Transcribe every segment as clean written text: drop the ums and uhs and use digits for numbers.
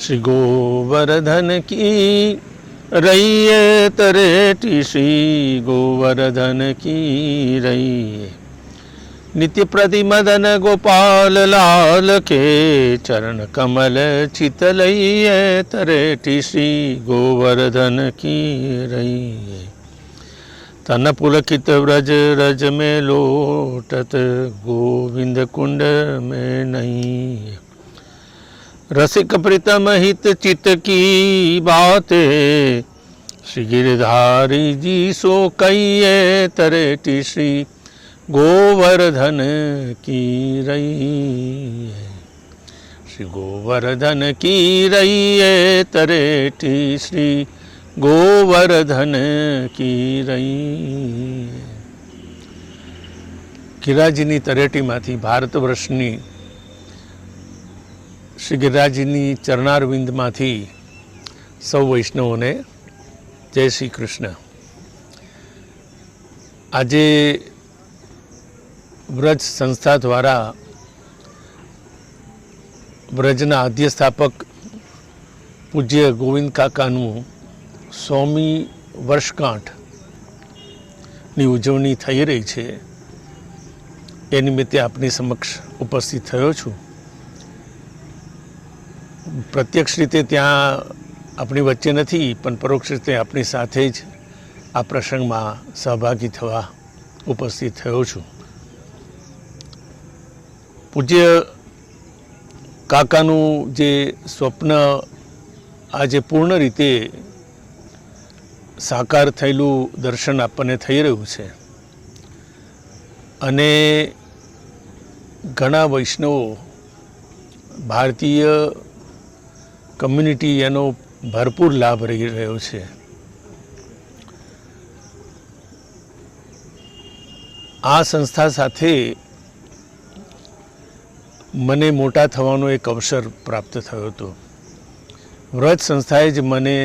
श्री गोवर्धन की रैये तरेटी, श्री गोवर्धन की रैये। नित्य प्रति मदन गोपाल लाल के, चरण कमल चितलैये तरेटी, श्री गोवर्धन की रैये। तन पुलकित व्रज रज में लोटत, गोविंद कुंड में नहीं। रसिक प्रीतम हित चित की बातें, श्री गिरधारी जी सो कहिए तरेटी, श्री गोवर्धन की रैये। श्री गोवर्धन की रैये तरेटी, श्री गोवर्धन की रैये। गिरिराजनी तरेटीमांथी भारतवर्षनी श्री गिरिराजनी चरणारविंदमांथी सौ वैष्णवोने जय श्री कृष्ण। आजे व्रज संस्था द्वारा व्रजना आद्यस्थापक पूज्य गोविंद काकानु 100મી વર્ષગાંઠની ઉજવણી થઈ રહી છે। એ નિમિત્તે આપની સમક્ષ ઉપસ્થિત થયો છું। પ્રત્યક્ષ રીતે ત્યાં આપણી વચ્ચે નથી, પણ પરોક્ષ રીતે આપણી સાથે જ આ પ્રસંગમાં સહભાગી થવા ઉપસ્થિત થયો છું। પૂજ્ય કાકાનું જે સ્વપ્ન આજે પૂર્ણ રીતે સાકાર થયેલું દર્શન આપણને થઈ રહ્યું છે અને ઘણા વૈષ્ણવો ભારતીય કમ્યુનિટી એનો ભરપૂર લાભ રહી રહ્યો છે। આ સંસ્થા સાથે મને મોટા થવાનો એક અવસર પ્રાપ્ત થયો હતો। વ્રજ સંસ્થાએ જ મને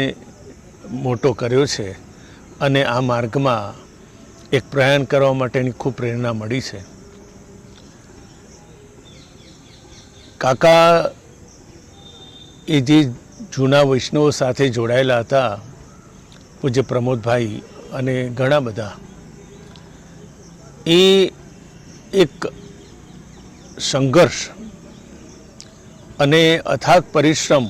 મોટો કર્યો છે અને આ માર્ગમાં એક પ્રયાણ કરવા માટેની ખૂબ પ્રેરણા મળી છે। કાકા એ જે જૂના વૈષ્ણવો સાથે જોડાયેલા હતા, પૂજ્ય પ્રમોદભાઈ અને ઘણા બધા, એ એક સંઘર્ષ અને અથાગ પરિશ્રમ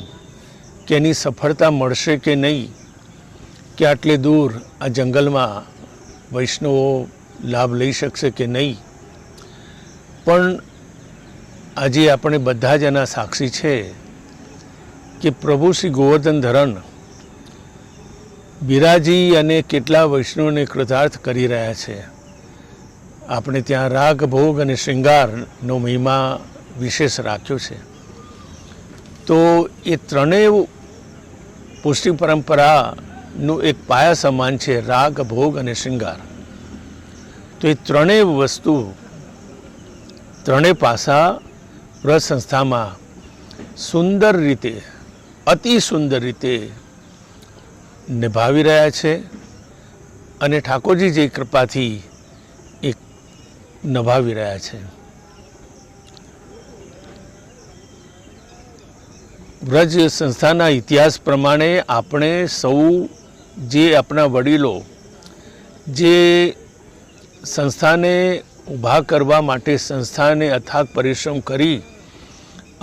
કે એની સફળતા મળશે કે નહીં, કે આટલે દૂર આ જંગલમાં વૈષ્ણવો લાભ લઈ શકશે કે નહીં, પણ આજે આપણે બધા જ એના સાક્ષી છે કે પ્રભુ શ્રી ગોવર્ધન ધરણ બિરાજી અને કેટલા વૈષ્ણવોને કૃતાર્થ કરી રહ્યા છે। આપણે ત્યાં રાગ ભોગ અને શ્રૃંગારનો મહિમા વિશેષ રાખ્યો છે। તો એ ત્રણેય પૌષ્ટિક પરંપરાનું એક પાયા સમાન છે, રાગ ભોગ અને શ્રૃંગાર। તો એ ત્રણેય વસ્તુ, ત્રણેય પાસા વ્રજ સંસ્થામાં સુંદર રીતે, અતિ સુંદર રીતે નિભાવી રહ્યા છે અને ઠાકોરજી જે કૃપાથી એક નિભાવી રહ્યા છે। વ્રજ સંસ્થાના ઇતિહાસ પ્રમાણે આપણે સૌ જે આપણા વડીલો જે સંસ્થાને ઊભા કરવા માટે સંસ્થાને અથાગ પરિશ્રમ કરી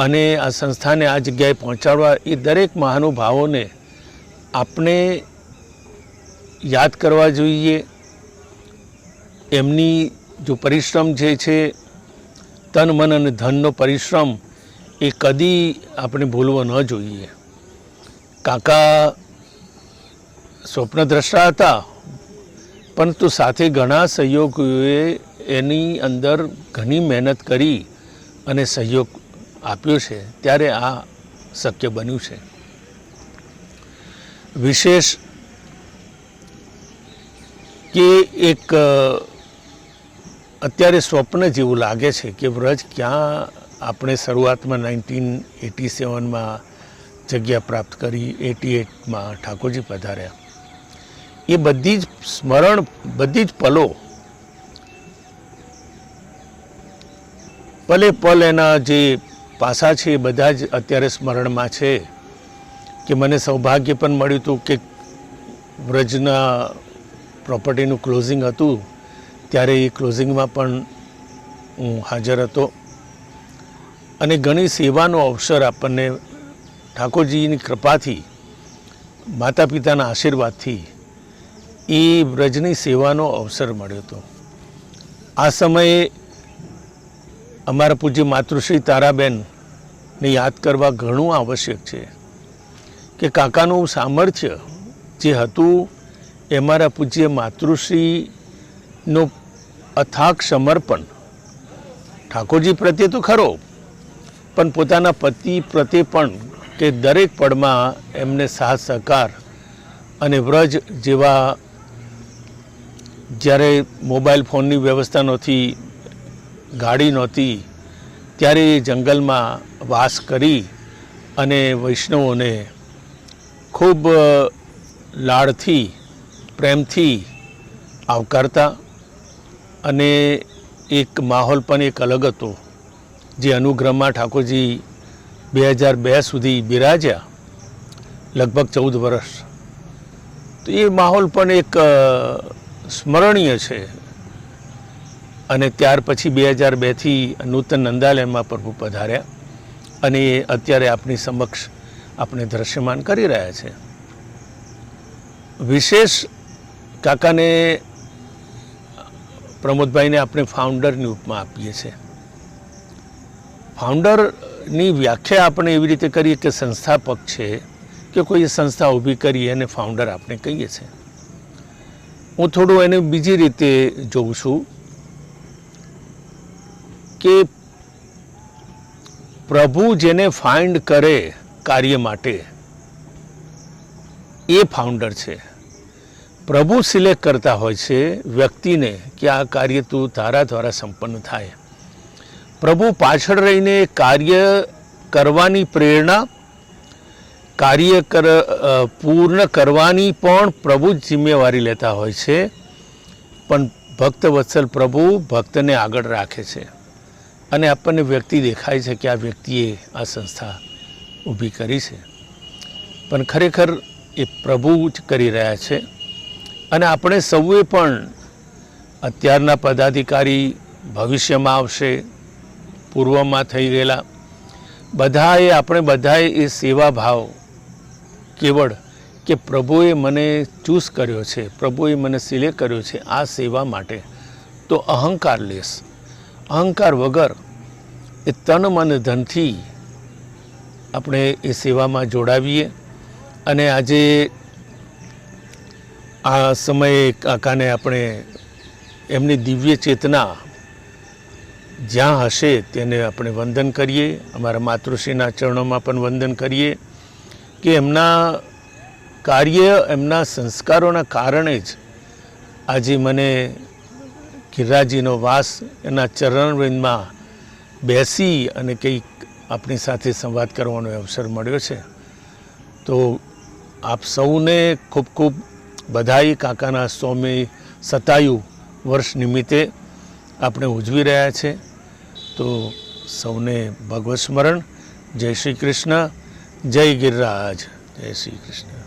અને આ સંસ્થાને આ જગ્યાએ પહોંચાડવા, એ દરેક મહાનુભાવોને આપણે યાદ કરવા જોઈએ। એમની જો પરિશ્રમ જે છે, તન મન અને ધનનો પરિશ્રમ, એ કદી આપણે ભૂલવો ન જોઈએ। કાકા સ્વપ્નદ્રષ્ટા હતા, પરંતુ સાથે ઘણા સહયોગીઓએ એની અંદર ઘણી મહેનત કરી અને સહયોગ આપ્યો છે, ત્યારે આ શક્ય બન્યું છે। વિશેષ કે એક અત્યારે સ્વપ્ન જેવું લાગે છે કે વ્રજ ક્યાં આપણે શરૂઆતમાં 1987માં જગ્યા પ્રાપ્ત કરી, 88માં ઠાકોરજી પધાર્યા, એ બધી જ સ્મરણ, બધી જ પલો, પલે પલ એના જે પાસા છે એ બધા જ અત્યારે સ્મરણમાં છે। કે મને સૌભાગ્ય પણ મળ્યું હતું કે વ્રજના પ્રોપર્ટીનું ક્લોઝિંગ હતું ત્યારે એ ક્લોઝિંગમાં પણ હું હાજર હતો અને ઘણી સેવાનો અવસર આપણને ઠાકોરજીની કૃપાથી માતા પિતાના આશીર્વાદથી એ વ્રજની સેવાનો અવસર મળ્યો હતો. આ સમયે અમારા પૂજ્ય માતૃશ્રી તારાબેનને યાદ કરવા ઘણું આવશ્યક છે કે કાકાનું સામર્થ્ય જે હતું એ અમારા પૂજ્ય માતૃશ્રીનું અથાગ સમર્પણ ઠાકોરજી પ્રત્યે તો ખરો પણ પોતાના પતિ પ્રત્યે પણ કે દરેક પળમાં એમને સાથ સહકાર અને વ્રજ જેવા જ્યારે મોબાઈલ ફોનની વ્યવસ્થા નહોતી, ગાડી નહોતી, ત્યારે એ જંગલમાં વાસ કરી અને વૈષ્ણવોને ખૂબ લાડથી પ્રેમથી આવકારતા અને એક માહોલ પણ એક અલગ હતો જે અનુગ્રહમાં ઠાકોરજી 2002 સુધી બિરાજ્યા, લગભગ 14 વર્ષ. તો એ માહોલ પણ એક સ્મરણીય છે. અને ત્યાર પછી 2002થી નૂતન નંદાલયમાં પ્રભુ પધાર્યા અને એ અત્યારે આપણી સમક્ષ આપણે દ્રશ્યમાન કરી રહ્યા છે. વિશેષ કાકાને પ્રમોદભાઈને આપણે ફાઉન્ડરની ઉપમા આપીએ છીએ. ફાઉન્ડરની વ્યાખ્યા આપણે એવી રીતે કરીએ કે સંસ્થાપક છે કે કોઈ સંસ્થા ઊભી કરી એને ફાઉન્ડર આપણે કહીએ છીએ. હું થોડું એને બીજી રીતે જોઉં છું કે પ્રભુ જેને ફાઇન્ડ કરે કાર્ય માટે એ ફાઉન્ડર છે. પ્રભુ સિલેક્ટ કરતા હોય છે વ્યક્તિને કે આ કાર્ય તું તારા દ્વારા સંપન્ન થાય. પ્રભુ પાછળ રહીને કાર્ય કરવાની પ્રેરણા, કાર્ય પૂર્ણ કરવાની પણ પ્રભુ જ જિમ્મેવારી લેતા હોય છે. પણ ભક્ત વત્સલ પ્રભુ ભક્તને આગળ રાખે છે અને આપણને વ્યક્તિ દેખાય છે કે આ વ્યક્તિએ આ સંસ્થા ઊભી કરી છે, પણ ખરેખર એ પ્રભુ જ કરી રહ્યા છે. અને આપણે સૌએ પણ અત્યારના પદાધિકારી, ભવિષ્યમાં આવશે, પૂર્વમાં થઈ ગયેલા બધાએ, આપણે બધાએ એ સેવા ભાવ કેવળ કે પ્રભુએ મને ચૂઝ કર્યો છે, પ્રભુએ મને સિલેક્ટ કર્યો છે આ સેવા માટે, તો અહંકાર લેસ, અહંકાર વગર એ તન મન ધનથી આપણે એ સેવામાં જોડાવીએ. અને આજે આ સમયે કાકાને આપણે એમની દિવ્ય ચેતના જ્યાં હશે તેને આપણે વંદન કરીએ. અમારા માતૃશ્રીના ચરણોમાં પણ વંદન કરીએ કે એમના કાર્ય, એમના સંસ્કારોના કારણે જ આજે મને ગિરિરાજજીનો વાસ એના ચરણવૃંદમાં બેસી અને કંઈક આપણી સાથે સંવાદ કરવાનો અવસર મળ્યો છે. તો આપ સૌને ખૂબ ખૂબ બધાઈ. કાકાના 127 વર્ષ નિમિત્તે આપણે ઉજવી રહ્યા છે. તો સૌને ભગવત સ્મરણ. જય શ્રી કૃષ્ણ, જય ગિરિરાજ, જય શ્રી કૃષ્ણ.